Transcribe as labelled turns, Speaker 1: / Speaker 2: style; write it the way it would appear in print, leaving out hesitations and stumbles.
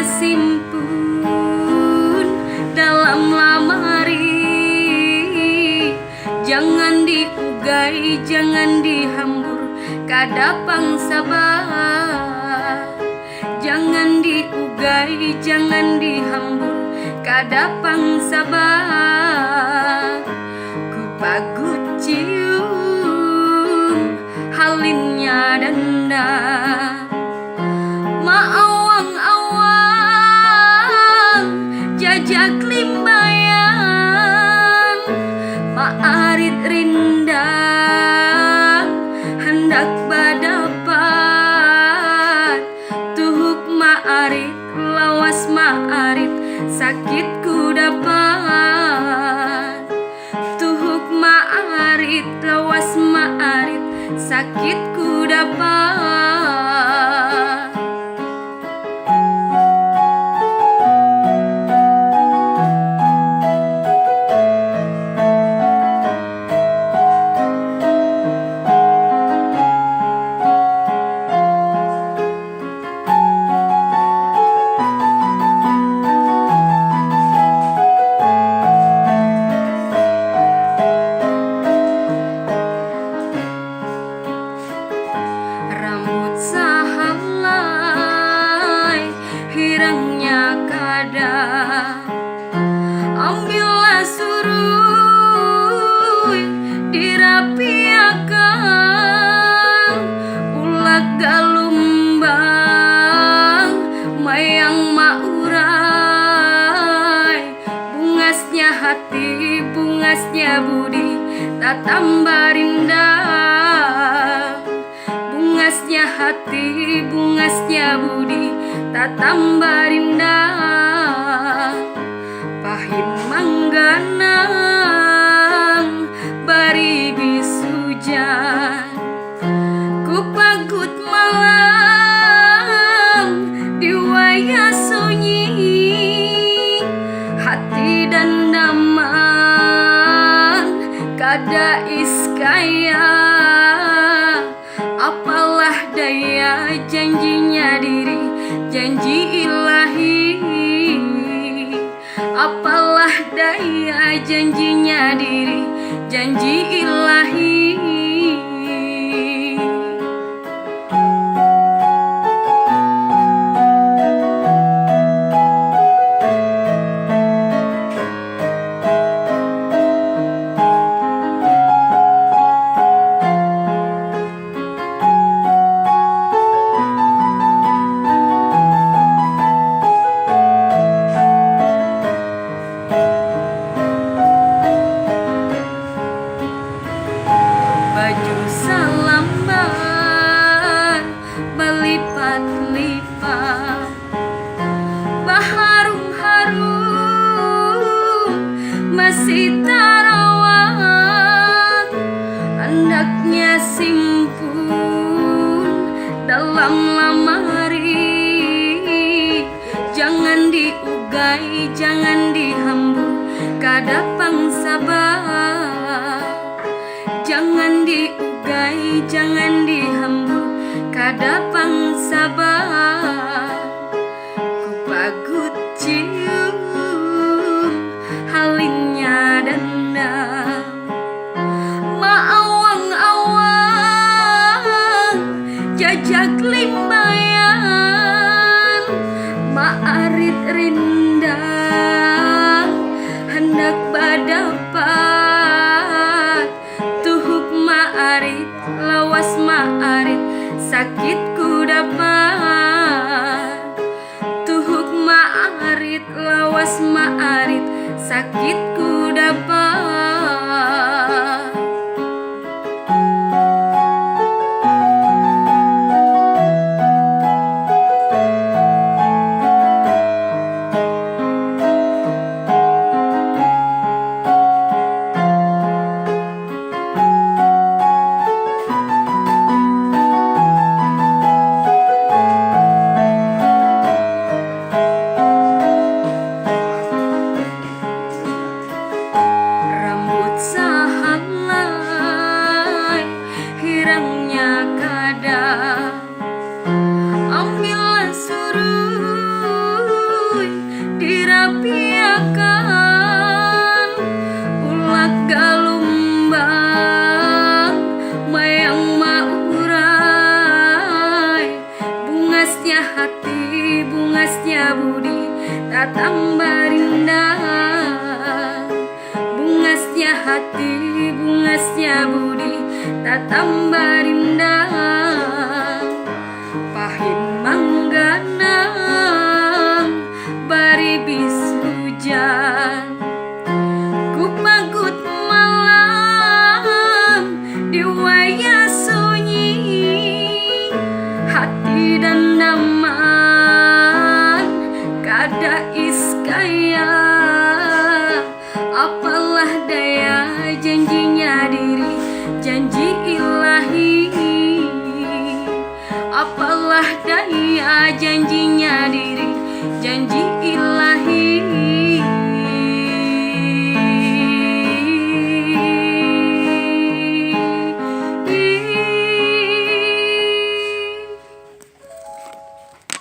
Speaker 1: simpen dalam lamari. Jangan diugai, jangan dihambur, kadapang sabar. Jangan diugai, jangan dihambur, kadapang sabar. Ku pagut cium halinnya danda, maawang-awang jajak limbayan, maarit rindang hendak badapat. Tuhuk maarit lawas maarit sakit ku dapat. Tuhuk maarit lawas maarit sakit ku dapat. Rambut sahalai hirangnya kada, ambillah surui dirapiakan. Ulag galumbang mayang maurai, bungasnya hati bungasnya budi tak tambah indah. Bungasnya hati, bungasnya budi, tak tambah indah. Pahit mangganang, bari bisujan. Ku pagut malam, di wayah sunyi. Hati dan daman, kada iskaya. Apalah daya janjinya diri, janji ilahi. Apalah daya janjinya diri, janji ilahi. bungasnya budi tak tambah indah. Bungasnya hati, bungasnya budi tak tambah indah. Pahit manggana bari bis hujan, ku pagut malam di wayah sunyi. Hati dan daman kada iskaya, apalah daya janjinya diri, janji ilahi. Apalah daya janjinya diri, janji